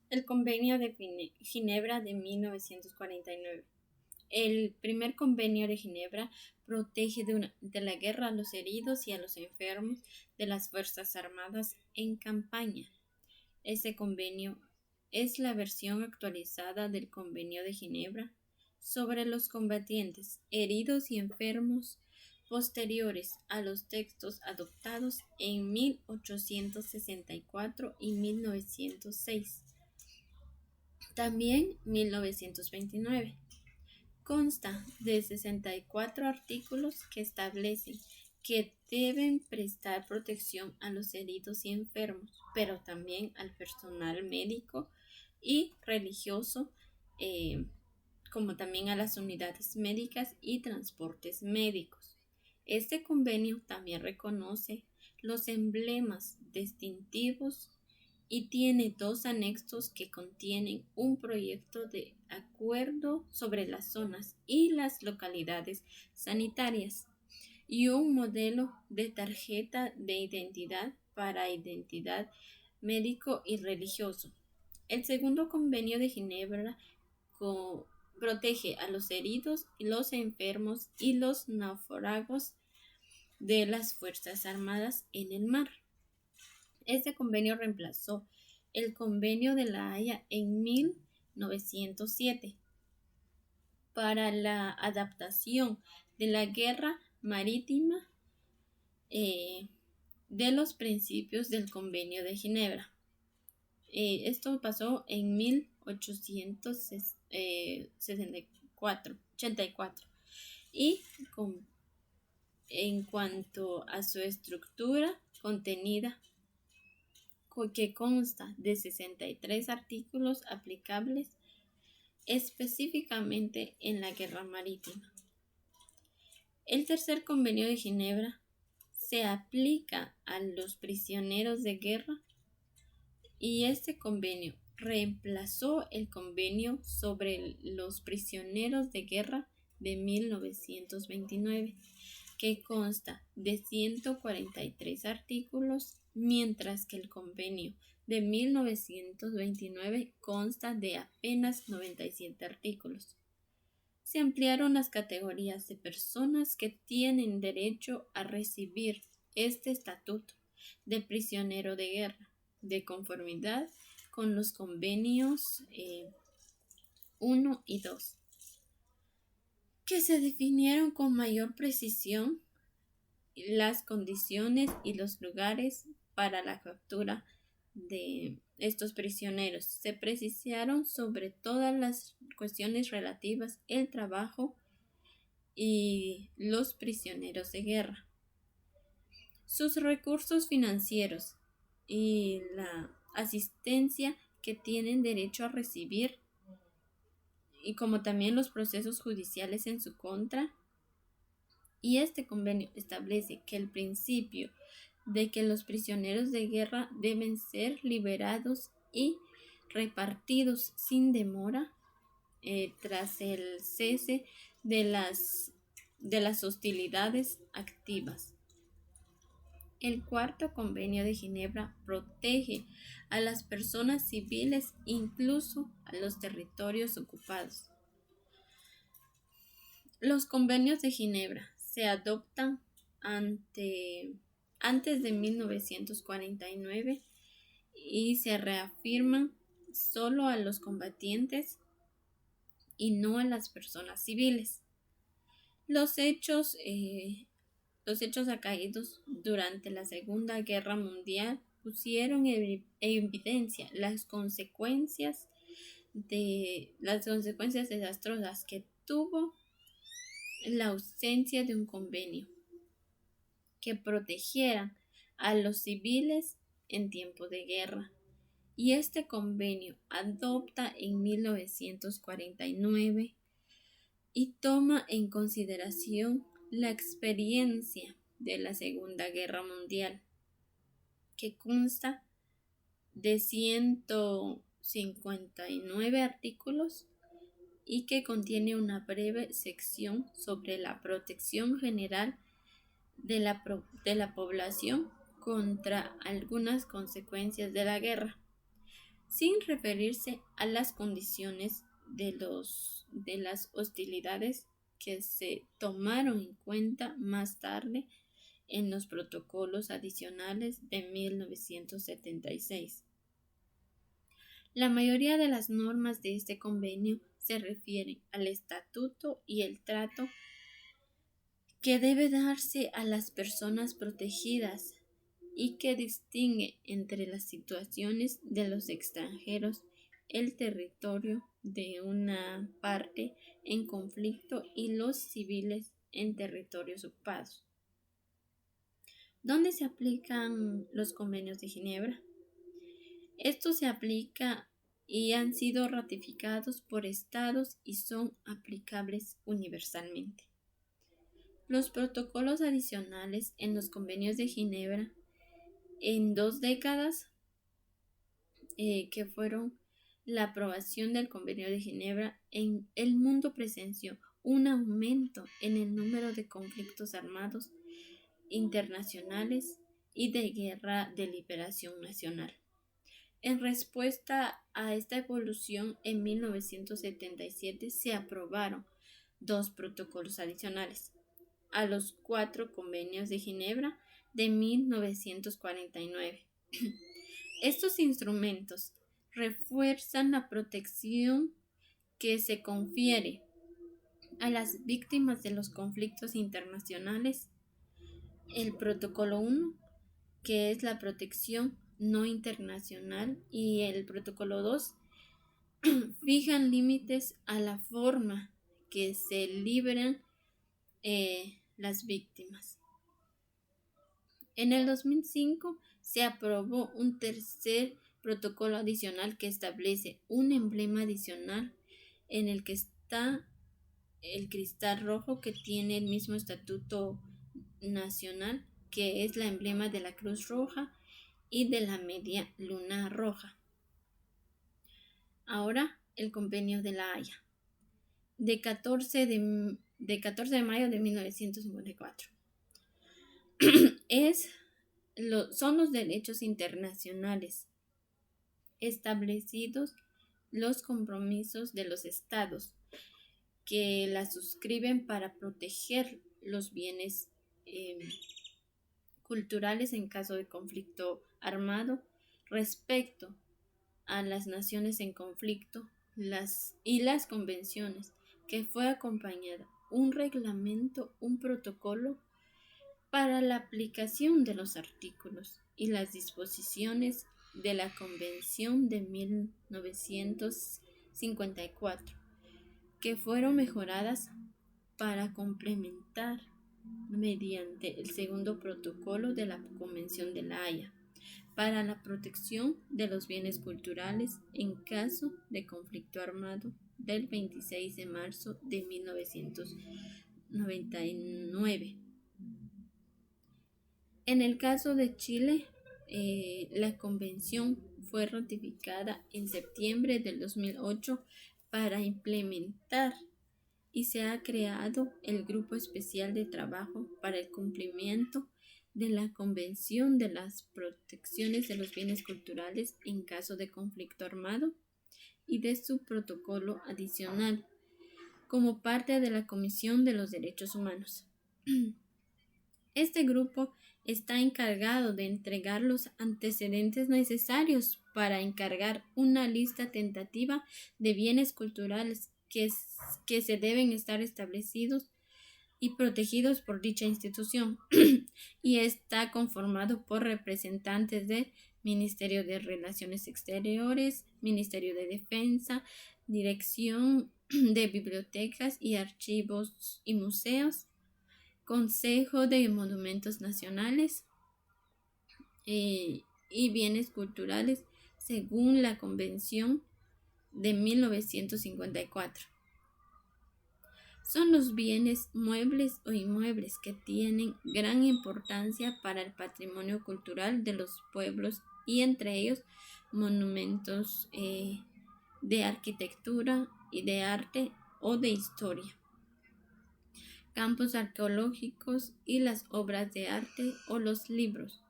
El Convenio de Ginebra de 1949. El primer convenio de Ginebra protege de la guerra a los heridos y a los enfermos de las Fuerzas Armadas en campaña. Este convenio es la versión actualizada del Convenio de Ginebra sobre los combatientes, heridos y enfermos posteriores a los textos adoptados en 1864 y 1906. También 1929. Consta de 64 artículos que establecen que deben prestar protección a los heridos y enfermos, pero también al personal médico y religioso, como también a las unidades médicas y transportes médicos. Este convenio también reconoce los emblemas distintivos y tiene dos anexos que contienen un proyecto de acuerdo sobre las zonas y las localidades sanitarias y un modelo de tarjeta de identidad para identidad médico y religioso. El segundo convenio de Ginebra protege a los heridos, los enfermos y los náufragos de las Fuerzas Armadas en el mar. Este convenio reemplazó el Convenio de La Haya en 1907 para la adaptación de la guerra marítima de los principios del Convenio de Ginebra. Esto pasó en 1884 y en cuanto a su estructura contenida, que consta de 63 artículos aplicables específicamente en la guerra marítima. El tercer convenio de Ginebra se aplica a los prisioneros de guerra y este convenio reemplazó el convenio sobre los prisioneros de guerra de 1929, que consta de 143 artículos, mientras que el convenio de 1929 consta de apenas 97 artículos. Se ampliaron las categorías de personas que tienen derecho a recibir este estatuto de prisionero de guerra, de conformidad con los convenios 1 y 2, que se definieron con mayor precisión las condiciones y los lugares para la captura de estos prisioneros. Se precisaron sobre todas las cuestiones relativas al trabajo y los prisioneros de guerra, sus recursos financieros y la asistencia que tienen derecho a recibir, y como también los procesos judiciales en su contra. Y este convenio establece que el principio de que los prisioneros de guerra deben ser liberados y repartidos sin demora tras el cese de las hostilidades activas. El cuarto convenio de Ginebra protege a las personas civiles, incluso a los territorios ocupados. Los convenios de Ginebra se adoptan antes de 1949 y se reafirman solo a los combatientes y no a las personas civiles. Los hechos acaecidos durante la Segunda Guerra Mundial pusieron en evidencia las consecuencias desastrosas que tuvo la ausencia de un convenio que protegiera a los civiles en tiempo de guerra. Y este convenio adopta en 1949 y toma en consideración la experiencia de la Segunda Guerra Mundial, que consta de 159 artículos y que contiene una breve sección sobre la protección general de la población contra algunas consecuencias de la guerra. sin referirse a las condiciones de las hostilidades que se tomaron en cuenta más tarde en los protocolos adicionales de 1976. La mayoría de las normas de este convenio se refieren al estatuto y el trato que debe darse a las personas protegidas y que distingue entre las situaciones de los extranjeros, el territorio de una parte en conflicto y los civiles en territorios ocupados. ¿Dónde se aplican los convenios de Ginebra? Esto se aplica y han sido ratificados por estados y son aplicables universalmente. Los protocolos adicionales en los convenios de Ginebra en 2 décadas, que fueron la aprobación del convenio de Ginebra, en el mundo presenció un aumento en el número de conflictos armados internacionales y de guerra de liberación nacional. En respuesta a esta evolución, en 1977 se aprobaron 2 protocolos adicionales a los 4 convenios de Ginebra de 1949. Estos instrumentos refuerzan la protección que se confiere a las víctimas de los conflictos internacionales. El protocolo 1, que es la protección no internacional, y el protocolo 2 fijan límites a la forma que se liberan las víctimas. En el 2005 se aprobó un tercer protocolo adicional que establece un emblema adicional en el que está el cristal rojo, que tiene el mismo estatuto nacional, que es la emblema de la Cruz Roja y de la Media Luna Roja. Ahora, el Convenio de La Haya, de 14 de mayo de 1954. Son los derechos internacionales establecidos, los compromisos de los estados que la suscriben para proteger los bienes culturales en caso de conflicto armado respecto a las naciones en conflicto, las convenciones, que fue acompañada un reglamento, un protocolo para la aplicación de los artículos y las disposiciones de la Convención de 1954, que fueron mejoradas para complementar mediante el segundo protocolo de la Convención de La Haya para la protección de los bienes culturales en caso de conflicto armado del 26 de marzo de 1999. En el caso de Chile, la convención fue ratificada en septiembre del 2008 para implementar, y se ha creado el Grupo Especial de Trabajo para el cumplimiento de la Convención de las Protecciones de los Bienes Culturales en caso de conflicto armado y de su protocolo adicional, como parte de la Comisión de los Derechos Humanos. Este grupo está encargado de entregar los antecedentes necesarios para encargar una lista tentativa de bienes culturales que se deben estar establecidos y protegidos por dicha institución y está conformado por representantes del Ministerio de Relaciones Exteriores, Ministerio de Defensa, Dirección de Bibliotecas y Archivos y Museos, Consejo de Monumentos Nacionales y Bienes Culturales, según la Convención de 1954. Son los bienes muebles o inmuebles que tienen gran importancia para el patrimonio cultural de los pueblos, y entre ellos monumentos de arquitectura y de arte o de historia, campos arqueológicos y las obras de arte o los libros,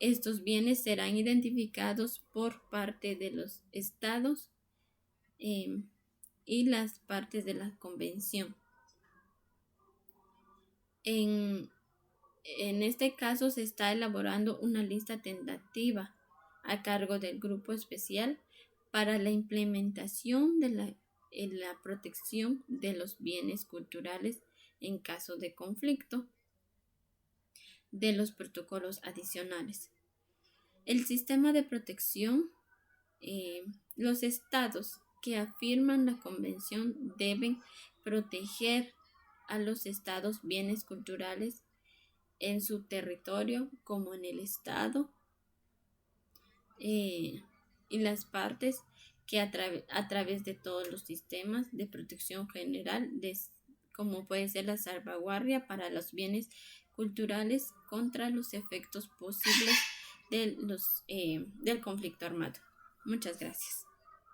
Estos bienes serán identificados por parte de los estados y las partes de la convención. En este caso se está elaborando una lista tentativa a cargo del grupo especial para la implementación de la protección de los bienes culturales en caso de conflicto de los protocolos adicionales. El sistema de protección, los estados que afirman la convención deben proteger a los estados bienes culturales en su territorio como en el estado, y las partes que a través de todos los sistemas de protección general, como puede ser la salvaguardia para los bienes culturales contra los efectos posibles del conflicto armado. Muchas gracias.